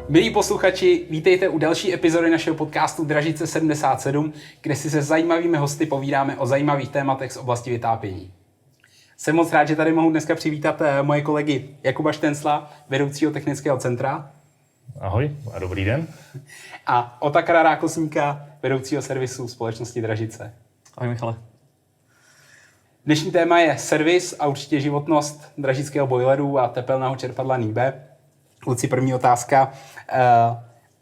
Milí posluchači, vítejte u další epizody našeho podcastu Dražice 77, kde si se zajímavými hosty povídáme o zajímavých tématech z oblasti vytápění. Jsem moc rád, že tady mohu dneska přivítat moje kolegy Jakuba Štencla, vedoucího technického centra. Ahoj a dobrý den. A Otakara Rákosníka, vedoucího servisu společnosti Dražice. Ahoj Michale. Dnešní téma je servis a určitě životnost dražického bojleru a tepelného čerpadla NIBE. Kluci, první otázka.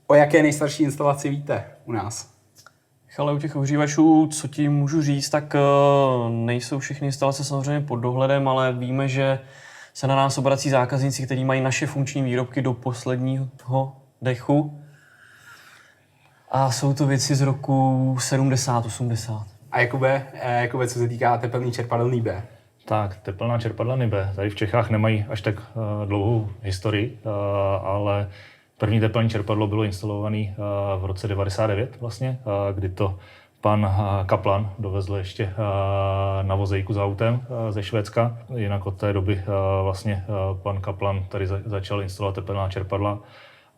O jaké nejstarší instalaci víte u nás? Michale, u těch ohřívačů, co ti můžu říct, tak nejsou všechny instalace samozřejmě pod dohledem, ale víme, že se na nás obrací zákazníci, kteří mají naše funkční výrobky do posledního dechu. A jsou to věci z roku 70-80. A Jakube, co se týká tepelný čerpadel NIBE? Tak, tepelná čerpadla NIBE. Tady v Čechách nemají až tak dlouhou historii, ale první tepelné čerpadlo bylo instalované v roce 99 vlastně, kdy to pan Kaplan dovezl ještě na vozejku s autem ze Švédska. Jinak od té doby vlastně pan Kaplan tady začal instalovat tepelná čerpadla,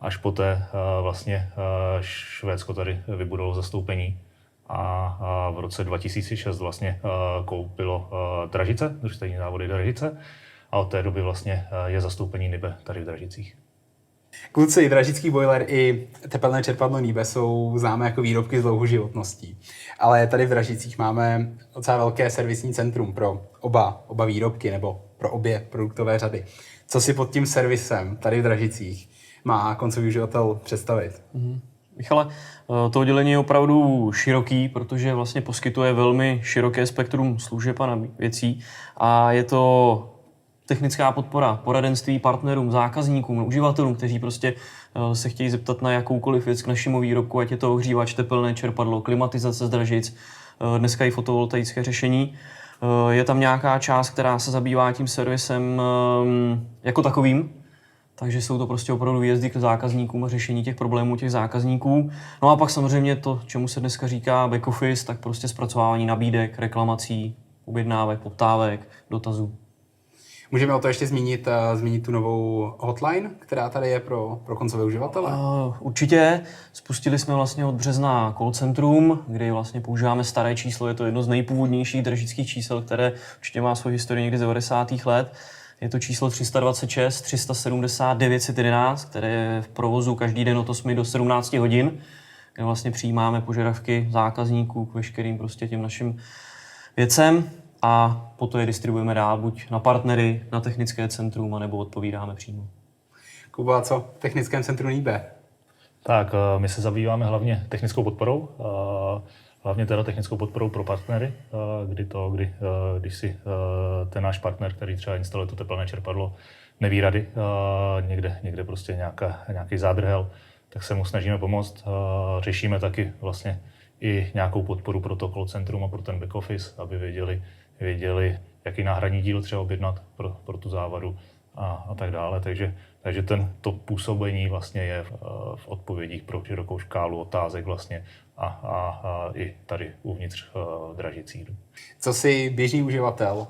až poté vlastně Švédsko tady vybudovalo zastoupení. A v roce 2006 vlastně koupilo Dražice, družstevní závody Dražice, a od té doby vlastně je zastoupení NIBE tady v Dražicích. Kluci, dražický boiler i tepelné čerpadlo NIBE jsou známé jako výrobky s dlouhou životností. Ale tady v Dražicích máme docela velké servisní centrum pro oba výrobky nebo pro obě produktové řady. Co si pod tím servisem tady v Dražicích má koncový uživatel představit? Michale, to oddělení je opravdu široký, protože vlastně poskytuje velmi široké spektrum služeb a věcí a je to technická podpora poradenství partnerům, zákazníkům, uživatelům, kteří prostě se chtějí zeptat na jakoukoliv věc k našemu výrobku, ať je to ohřívač, tepelné čerpadlo, klimatizace z Dražic, dneska i fotovoltaické řešení. Je tam nějaká část, která se zabývá tím servisem jako takovým, takže jsou to prostě opravdu výjezdy k zákazníkům a řešení těch problémů těch zákazníků. No a pak samozřejmě to, čemu se dneska říká back office, tak prostě zpracovávání nabídek, reklamací, objednávek, poptávek, dotazů. Můžeme o to ještě zmínit tu novou hotline, která tady je pro koncové uživatele? Určitě. Spustili jsme vlastně od března call centrum, kdy vlastně používáme staré číslo. Je to jedno z nejpůvodnějších dražických čísel, které určitě má svou historii někdy z 90. let. Je to číslo 326 370 911, které je v provozu každý den od 8 do 17 hodin, kde vlastně přijímáme požadavky zákazníků k veškerým prostě těm našim věcem a potom je distribuujeme dál buď na partnery, na technické centrum, anebo odpovídáme přímo. Kuba, co v technickém centru NIBE? Tak, my se zabýváme hlavně technickou podporou, hlavně teda technickou podporou pro partnery, když si ten náš partner, který třeba instaluje to tepelné čerpadlo, neví rady, někde prostě nějaký zádrhel, tak se mu snažíme pomoct. Řešíme taky vlastně i nějakou podporu pro to call centrum a pro ten back office, aby věděli, jaký náhradní díl třeba objednat pro tu závadu a tak dále. Takže to působení vlastně je v odpovědích pro širokou škálu otázek vlastně a i tady uvnitř Dražicí. Co si běžný uživatel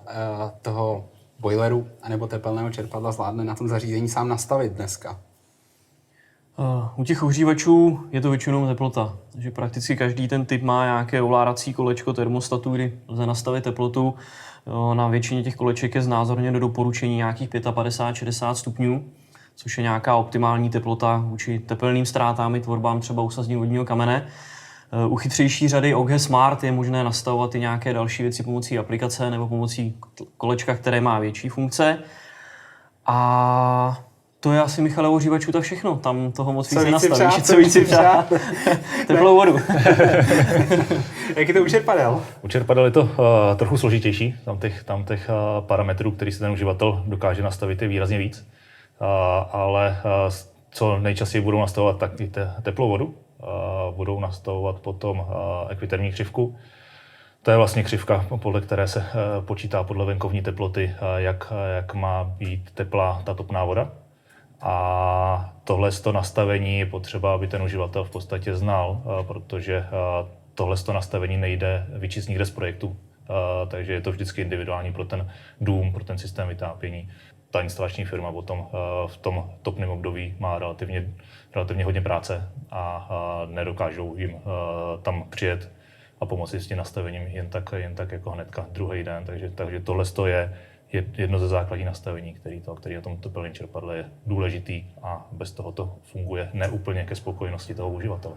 toho boileru anebo tepelného čerpadla zvládne na tom zařízení sám nastavit dneska? U těch ohřívačů je to většinou teplota. Takže prakticky každý ten typ má nějaké ovládací kolečko termostatu, kdy lze nastavit teplotu. Na většině těch koleček je znázorněno do doporučení nějakých 55-60 stupňů, což je nějaká optimální teplota vůči tepelným ztrátám i tvorbám třeba usazenin vodního kamene. U chytřejší řady OGE Smart je možné nastavovat i nějaké další věci pomocí aplikace nebo pomocí kolečka, které má větší funkce. A to je asi, Michale, ohřívačů tak všechno. Tam toho moc víc nenastavíš. Co víc si přát? Teplou vodu. Jak je to u čerpadel? U čerpadel je to trochu složitější. Tam těch parametrů, který si ten uživatel dokáže nastavit, je výrazně víc. Ale co nejčastěji budou nastavovat, tak i teplou vodu. Budou nastavovat potom ekvitermní křivku. To je vlastně křivka, podle které se počítá podle venkovní teploty, jak má být teplá ta topná voda. A tohle nastavení je potřeba, aby ten uživatel v podstatě znal, protože tohle nastavení nejde vyčíst nikde z projektu. Takže je to vždycky individuální pro ten dům, pro ten systém vytápění. ta instalační firma potom v tom topném období má relativně hodně práce a nedokážou jim tam přijet a pomoci s tím nastavením jen tak jako hnedka druhý den. Takže tohle je jedno ze základních nastavení, který na tom tepelném čerpadle je důležitý a bez toho to funguje neúplně ke spokojenosti toho uživatele.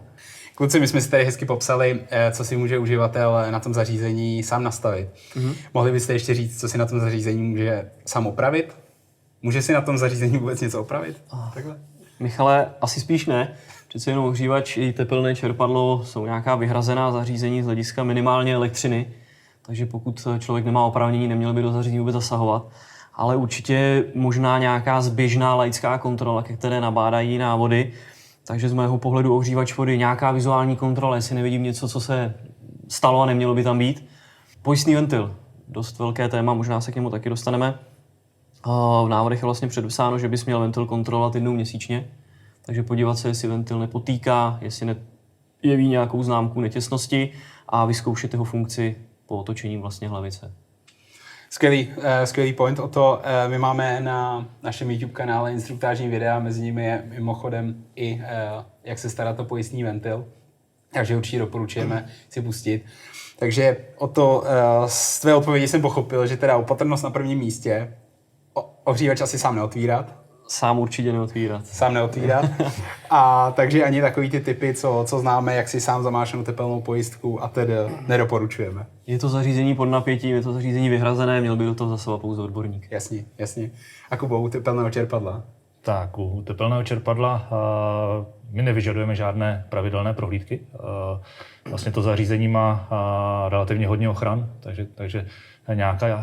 Kluci, my jsme si tady hezky popsali, co si může uživatel na tom zařízení sám nastavit. Mohli byste ještě říct, co si na tom zařízení může sám opravit? Může si na tom zařízení vůbec něco opravit? Takhle? Michale, asi spíš ne. Přece jenom ohřívač i tepelné čerpadlo jsou nějaká vyhrazená zařízení z hlediska minimálně elektřiny, takže pokud člověk nemá oprávnění, neměl by do zařízení vůbec zasahovat. Ale určitě možná nějaká zběžná laická kontrola, ke které nabádají návody. Takže z mého pohledu ohřívač vody, nějaká vizuální kontrola, jestli nevidím něco, co se stalo a nemělo by tam být. Pojistný ventil, dost velké téma, možná se k němu taky dostaneme. V návodech je vlastně předepsáno, že bys měl ventil kontrolovat jednou měsíčně. Takže podívat se, jestli ventil nepotýká, jestli nejeví nějakou známku netěsnosti a vyzkoušet jeho funkci po otočení vlastně hlavice. Skvělý point o to. My máme na našem YouTube kanále instruktážní videa, mezi nimi je mimochodem i jak se starat o pojistný ventil. Takže určitě doporučujeme si pustit. Takže z tvé odpovědi jsem pochopil, že teda opatrnost na prvním místě, ohřívač asi sám neotvírat. Sám určitě neotvírat. Sám neotvírat. A takže ani takový ty typy, co známe, jak si sám zamášnou tepelnou pojistku a tedy nedoporučujeme. Je to zařízení pod napětím, je to zařízení vyhrazené, měl by do toho zasahovat pouze odborník. Jasně. A Kubo, u tepelného čerpadla? Tak, u tepelného čerpadla my nevyžadujeme žádné pravidelné prohlídky. Vlastně to zařízení má relativně hodně ochran, takže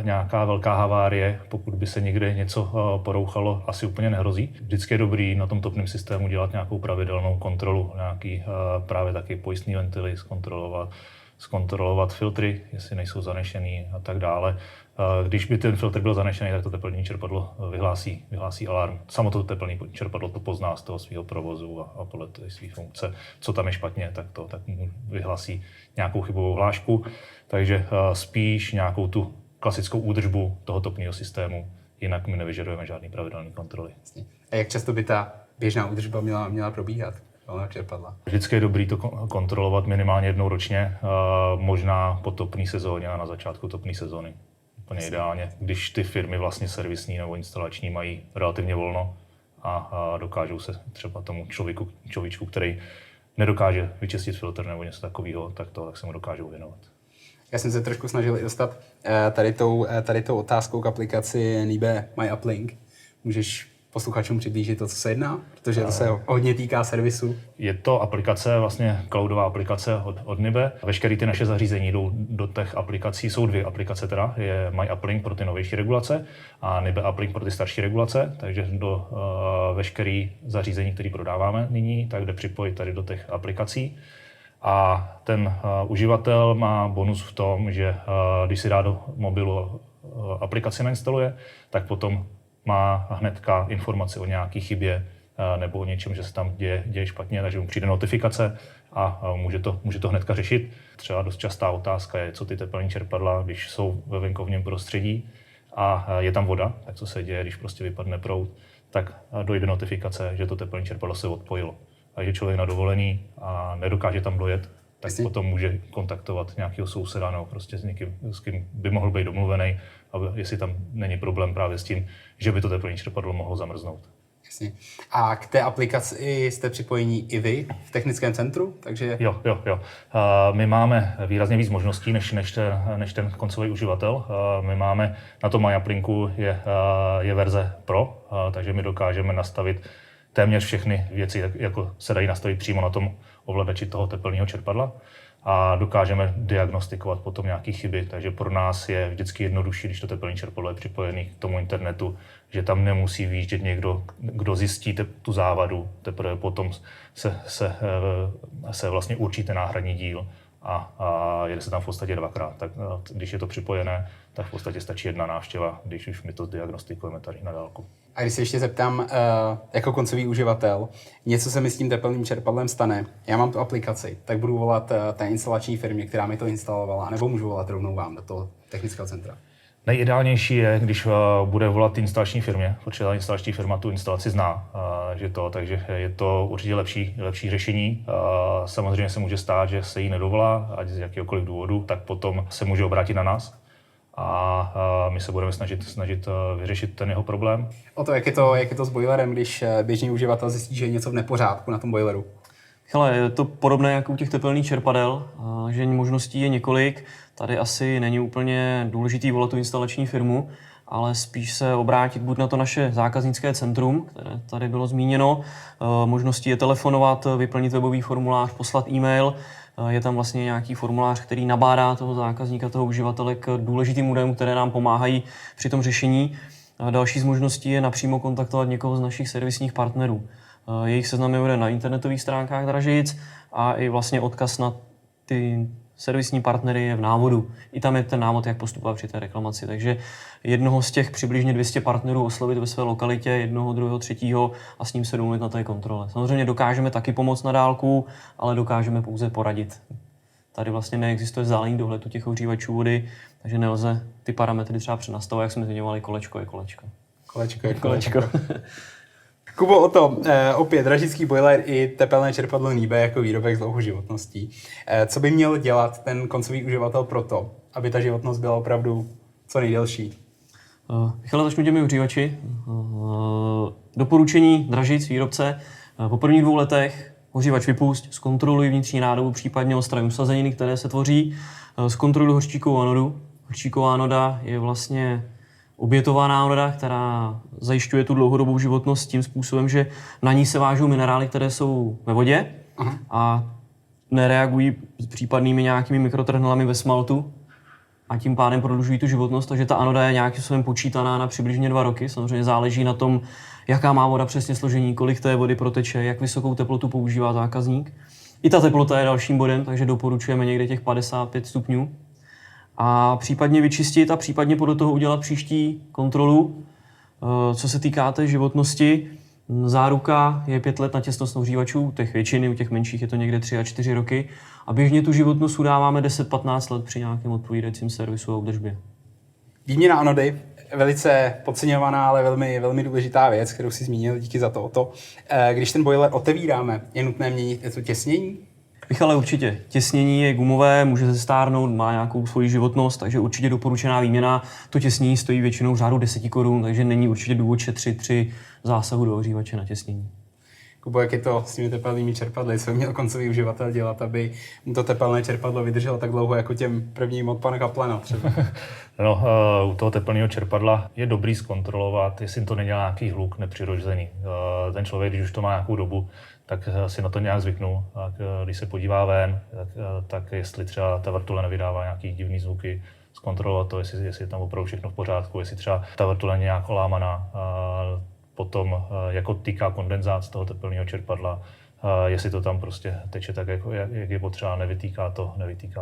nějaká velká havárie, pokud by se někde něco porouchalo, asi úplně nehrozí. Vždycky je dobrý na tom topném systému dělat nějakou pravidelnou kontrolu, nějaký právě taky pojistný ventily, zkontrolovat filtry, jestli nejsou zanešený a tak dále. Když by ten filtr byl zanešený, tak to teplné čerpadlo vyhlásí alarm. Samo to teplné čerpadlo to pozná z toho svého provozu a podle své funkce, co tam je špatně, tak mu vyhlásí nějakou chybovou hlášku. Takže spíš nějakou tu klasickou údržbu toho topného systému, jinak my nevyžadujeme žádný pravidelný kontroly. A jak často by ta běžná údržba měla probíhat? Čerpadla. Vždycky je dobré to kontrolovat minimálně jednou ročně, možná po topné sezóně a na začátku topné sezóny. Úplně ideálně, když ty firmy vlastně servisní nebo instalační mají relativně volno a dokážou se třeba tomu človíčku, který nedokáže vyčistit filtr nebo něco takového, tak se mu dokážou věnovat. Já jsem se trošku snažil i dostat tady tou otázkou k aplikaci Nibe My Uplink. Můžeš posluchačům přiblížit to, co se jedná, protože to se hodně týká servisu. Je to aplikace, vlastně cloudová aplikace od Nibe. Veškeré ty naše zařízení jdou do těch aplikací, jsou dvě aplikace teda, je My Uplink pro ty novější regulace a Nibe Uplink pro ty starší regulace, takže do veškeré zařízení, které prodáváme nyní, tak jde připojit tady do těch aplikací. A ten uživatel má bonus v tom, že když si dá do mobilu aplikaci nainstaluje, tak potom má hnedka informaci o nějaké chybě nebo o něčem, že se tam děje špatně, takže mu přijde notifikace a může to hnedka řešit. Třeba dost častá otázka je, co ty teplné čerpadla, když jsou ve venkovním prostředí a je tam voda, tak co se děje, když prostě vypadne proud, tak dojde notifikace, že to teplné čerpadlo se odpojilo. A že člověk na dovolený a nedokáže tam dojet, tak potom může kontaktovat nějakého souseda nebo prostě s někým, s kým by mohl být domluvený, jestli tam není problém právě s tím, že by to teplné čerpadlo mohlo zamrznout. Jasně. A k té aplikaci jste připojení i vy v technickém centru? Takže... Jo. My máme výrazně víc možností než ten koncový uživatel. My máme na tom MyUplinku je verze Pro, takže my dokážeme nastavit téměř všechny věci, jako se dají nastavit přímo na tom ovladači toho teplného čerpadla a dokážeme diagnostikovat potom nějaké chyby, takže pro nás je vždycky jednodušší, když to teplné čerpadlo je připojené k tomu internetu, že tam nemusí vyjíždět někdo, kdo zjistí tu závadu, teprve potom se vlastně určí ten náhradní díl a jede se tam v podstatě dvakrát. Tak když je to připojené, tak v podstatě stačí jedna návštěva, když už my to diagnostikujeme tady na dálku. A když se ještě zeptám, jako koncový uživatel, něco se mi s tím teplným čerpadlem stane, já mám tu aplikaci, tak budu volat té instalační firmě, která mi to instalovala, nebo můžu volat rovnou vám do toho technického centra? Nejideálnější je, když bude volat instalační firmě, protože ta instalační firma tu instalaci zná, takže je to určitě lepší řešení. Samozřejmě se může stát, že se jí nedovolá, ať z jakéhokoliv důvodu, tak potom se může obrátit na nás a my se budeme snažit vyřešit ten jeho problém. O to, jak je to s boilerem, když běžný uživatel zjistí, že je něco v nepořádku na tom boileru? Hele, je to podobné jako u těch tepelných čerpadel, že možností je několik. Tady asi není úplně důležitý volat tu instalační firmu, ale spíš se obrátit buď na to naše zákaznické centrum, které tady bylo zmíněno. Možností je telefonovat, vyplnit webový formulář, poslat e-mail. Je tam vlastně nějaký formulář, který nabádá toho zákazníka, toho uživatele k důležitým údajům, které nám pomáhají při tom řešení. Další z možností je napřímo kontaktovat někoho z našich servisních partnerů. Jejich seznam je na internetových stránkách Dražic a i vlastně odkaz na ty servisní partnery je v návodu. I tam je ten návod, jak postupovat při té reklamaci. Takže jednoho z těch přibližně 200 partnerů oslovit ve své lokalitě, jednoho, druhého, třetího a s ním se domluvit na té kontrole. Samozřejmě dokážeme taky pomoct na dálku, ale dokážeme pouze poradit. Tady vlastně neexistuje vzdálený dohled u těch ohřívačů vody, takže nelze ty parametry třeba přenastavovat, jak jsme zmiňovali, kolečko je kolečko. Kolečko je kolečko. Kubo, opět dražický boiler i tepelné čerpadlo NIBE jako výrobek s dlouhou životností. Co by měl dělat ten koncový uživatel pro to, aby ta životnost byla opravdu co nejdelší? Michale, začnu těmi ohřívači. Doporučení Dražic výrobce. Po prvních 2 letech ohřívač vypusť, zkontroluj vnitřní nádobu, případně odstraň usazeniny, které se tvoří. Zkontroluj hořčíkovou anodu. Hořčíková anoda je vlastně obětovaná anoda, která zajišťuje tu dlouhodobou životnost tím způsobem, že na ní se vážou minerály, které jsou ve vodě a nereagují s případnými nějakými mikrotrhnelami ve smaltu a tím pádem prodlužují tu životnost, takže ta anoda je nějakým způsobem počítaná na přibližně 2 roky. Samozřejmě záleží na tom, jaká má voda přesně složení, kolik té vody proteče, jak vysokou teplotu používá zákazník. I ta teplota je dalším bodem, takže doporučujeme někde těch 55 stupňů. A případně vyčistit a případně podle toho udělat příští kontrolu. Co se týká té životnosti, záruka je 5 let na těsnost ohřívačů, u těch většiny, u těch menších je to někde 3 a 4 roky. A běžně tu životnost udáváme 10-15 let při nějakém odpovídajícím servisu a údržbě. Výměna anody, velice podceňovaná, ale velmi, velmi důležitá věc, kterou si zmínil, díky za to. Když ten boiler otevíráme, je nutné měnit to těsnění? Michale, určitě. Těsnění je gumové, může se stárnout, má nějakou svoji životnost, takže určitě doporučená výměna. To těsnění stojí většinou v řádu 10 korun, takže není určitě důvod šetřit při zásahu do ohřívače na těsnění. Kubo, jak je to s těmi tepelnými čerpadly? Co by měl koncový uživatel dělat, aby mu to tepelné čerpadlo vydrželo tak dlouho jako těm prvním od pana Kaplana třeba? No, u toho tepelného čerpadla je dobrý zkontrolovat, jestli to není nějaký hluk nepřirozený. Ten člověk, když už to má nějakou dobu, tak si na to nějak zvyknul. Když se podívá ven, tak jestli třeba ta vrtule nevydává nějaký divný zvuky, zkontrolovat to, jestli je tam opravdu všechno v pořádku, jestli třeba ta vrtule není nějak olámaná. Potom, jako týká kondenzát z toho tepelného čerpadla, jestli to tam prostě teče tak, jak je potřeba, nevytýká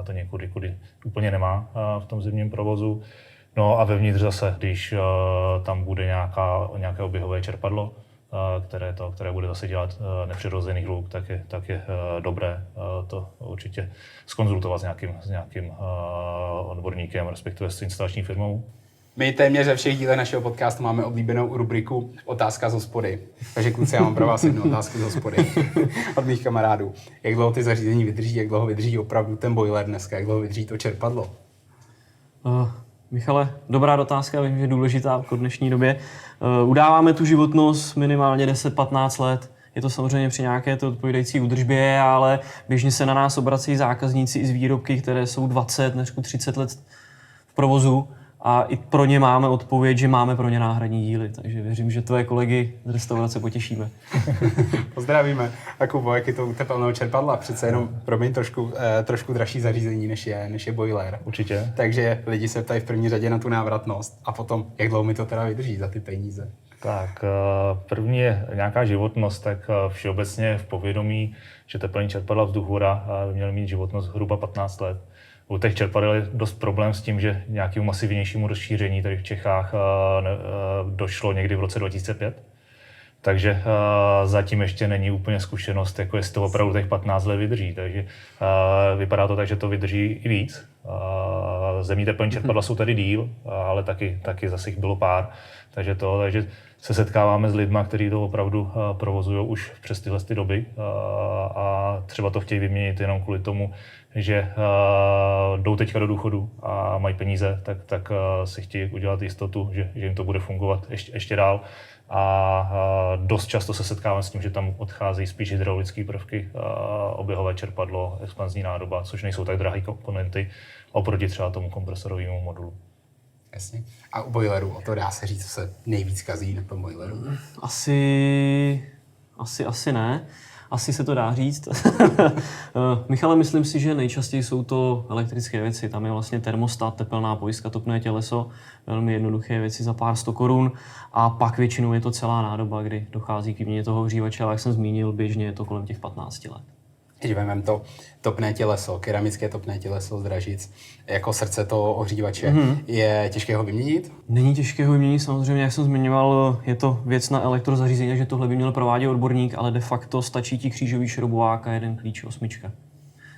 to někudy, kudy úplně nemá v tom zimním provozu. No a vevnitř zase, když tam bude nějaké oběhové čerpadlo, které bude zase dělat nepřirozený hluk, tak je dobré to určitě zkonzultovat s nějakým odborníkem, respektive s instalační firmou. My téměř ve všech dílech našeho podcastu máme oblíbenou rubriku Otázka z hospody. Takže kluci, já mám pro vás jednu otázku z hospody od mých kamarádů. Jak dlouho ty zařízení vydrží, jak dlouho vydrží opravdu ten boiler dneska, jak dlouho vydrží to čerpadlo? Michale, dobrá otázka, vím, že je důležitá v dnešní době. Udáváme tu životnost minimálně 10-15 let. Je to samozřejmě při nějaké to odpovídající údržbě, ale běžně se na nás obrací zákazníci i z výrobky, které jsou 20 nebo 30 let v provozu. A i pro ně máme odpověď, že máme pro ně náhradní díly, takže věřím, že tvoje kolegy z restaurace potěšíme. Pozdravíme. A Kubo, jak je to u tepelného čerpadla? Přece jenom, promiň, trošku dražší zařízení, než je boiler. Určitě. Takže lidi se ptají v první řadě na tu návratnost a potom, jak dlouho mi to teda vydrží za ty peníze. Tak první je nějaká životnost, tak všeobecně v povědomí, že tepelný čerpadla vzduchvoda by měly mít životnost zhruba 15 let. U těch čerpadel je dost problém s tím, že nějakému masivnějšímu rozšíření tady v Čechách došlo někdy v roce 2005. Takže zatím ještě není úplně zkušenost, jako jestli to opravdu těch 15 let vydrží. Takže vypadá to tak, že to vydrží i víc. zemní teplní čerpadla jsou tady díl, ale taky zase jich bylo pár. Takže se setkáváme s lidma, kteří to opravdu provozují už přes tyhle doby a třeba to chtějí vyměnit jenom kvůli tomu, že jdou teďka do důchodu a mají peníze, tak si chtějí udělat jistotu, že jim to bude fungovat ještě dál. A dost často se setkáváme s tím, že tam odcházejí spíš hydraulické prvky, oběhové čerpadlo, expanzní nádoba, což nejsou tak drahé komponenty oproti třeba tomu kompresorovému modulu. Jasně. A u boileru, o to dá se říct, co se nejvíc kazí na tom boileru? Asi ne. Asi se to dá říct. Michale, myslím si, že nejčastěji jsou to elektrické věci. Tam je vlastně termostat, tepelná pojistka, topné těleso, velmi jednoduché věci za pár 100 korun. A pak většinou je to celá nádoba, kdy dochází k výměně toho ohřívače, ale jak jsem zmínil, běžně je to kolem těch 15 let. Když vezmeme to topné těleso, keramické topné těleso z Dražic, jako srdce toho ohřívače, je těžké ho vyměnit? Není těžké ho vyměnit, samozřejmě, jak jsem zmiňoval, je to věc na elektrozařízení, že tohle by měl provádět odborník, ale de facto stačí ti křížový šroubovák a jeden klíč 8.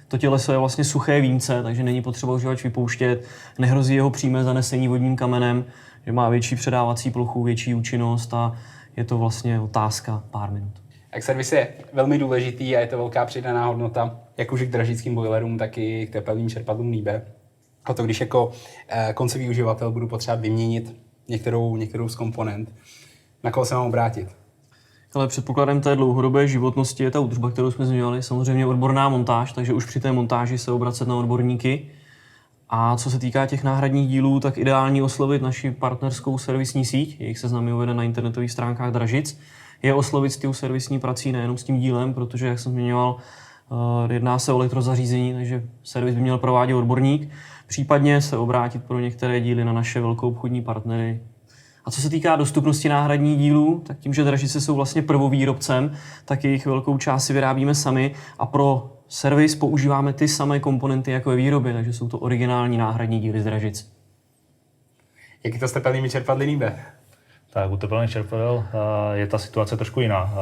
To těleso je vlastně suché vínce, takže není potřeba ohřívač vypouštět, nehrozí jeho přímé zanesení vodním kamenem, že má větší předávací plochu, větší účinnost a je to vlastně otázka pár minut. Tak servis je velmi důležitý a je to velká přidaná hodnota, jak už k dražickým boilerům, tak i k tepelným čerpadlům NIBE. A to, když jako koncový uživatel budu potřebovat vyměnit některou z komponent, na koho se mám obrátit? Ale předpokladem té dlouhodobé životnosti je ta údržba, kterou jsme zmiňovali, samozřejmě odborná montáž, takže už při té montáži se obracet na odborníky. A co se týká těch náhradních dílů, tak ideální oslovit naši partnerskou servisní síť, jejich seznam je uveden na internetových stránkách Dražic, je oslovit s tou servisní prací, nejenom s tím dílem, protože, jak jsem zmiňoval, jedná se o elektrozařízení, takže servis by měl provádět odborník, případně se obrátit pro některé díly na naše velkoobchodní partnery. A co se týká dostupnosti náhradních dílů, tak tím, že Dražice jsou vlastně prvovýrobcem, tak jejich velkou část si vyrábíme sami a pro servis používáme ty samé komponenty jako ve výrobě, takže jsou to originální náhradní díly z Dražic. Jak je to s tepelnými čerpadly NIBE? Tak u tepelných čerpadel je ta situace trošku jiná.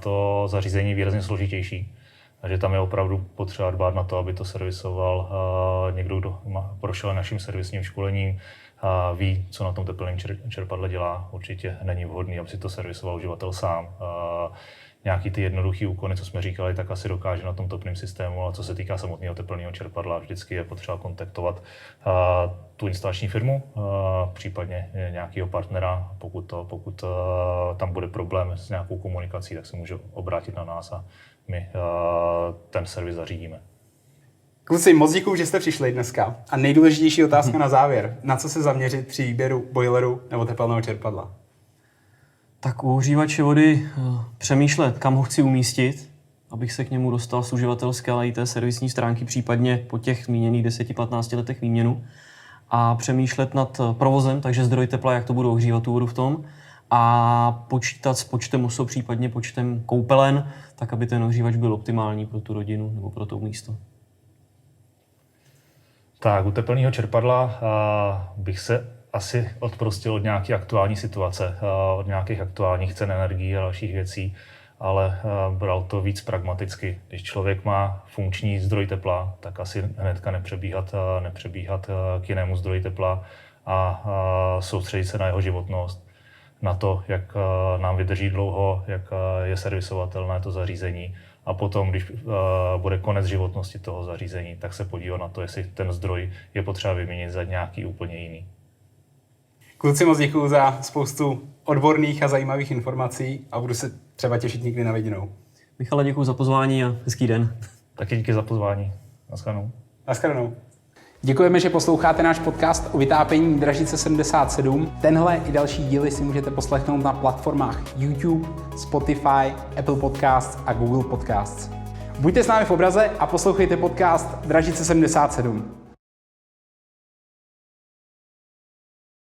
To zařízení je výrazně složitější. Takže tam je opravdu potřeba dbát na to, aby to servisoval někdo, kdo prošel naším servisním školením, ví, co na tom tepelném čerpadle dělá. Určitě není vhodný, aby si to servisoval uživatel sám. Nějaký ty jednoduché úkony, co jsme říkali, tak asi dokáže na tom topném systému, ale co se týká samotného tepelného čerpadla, vždycky je potřeba kontaktovat tu instalační firmu, případně nějakého partnera. Pokud tam bude problém s nějakou komunikací, tak se může obrátit na nás a my ten servis zařídíme. Kluci, moc děkuju, že jste přišli dneska. A nejdůležitější otázka na závěr. Na co se zaměřit při výběru boileru nebo tepelného čerpadla? Tak u ohřívače vody přemýšlet, kam ho chci umístit, abych se k němu dostal z uživatelské, ale i té servisní stránky, případně po těch zmíněných 10-15 letech výměnu. A přemýšlet nad provozem, takže zdroj tepla, jak to budu ohřívat tu vodu v tom. A počítat s počtem osob, případně počtem koupelen, tak aby ten ohřívač byl optimální pro tu rodinu nebo pro to místo. Tak, u tepelného čerpadla bych se asi odprostil od nějaké aktuální situace, od nějakých aktuálních cen energií a dalších věcí, ale bral to víc pragmaticky. Když člověk má funkční zdroj tepla, tak asi hnedka nepřebíhat k jinému zdroji tepla a soustředit se na jeho životnost, na to, jak nám vydrží dlouho, jak je servisovatelné to zařízení. A potom, když bude konec životnosti toho zařízení, tak se podívat na to, jestli ten zdroj je potřeba vyměnit za nějaký úplně jiný. Kluci, moc děkuju za spoustu odborných a zajímavých informací a budu se třeba těšit někdy na viděnou. Michale, děkuju za pozvání a hezký den. Taky díky za pozvání. Naschledanou. Naschledanou. Děkujeme, že posloucháte náš podcast o vytápění Dražice 77. Tenhle i další díly si můžete poslechnout na platformách YouTube, Spotify, Apple Podcasts a Google Podcasts. Buďte s námi v obraze a poslouchejte podcast Dražice 77.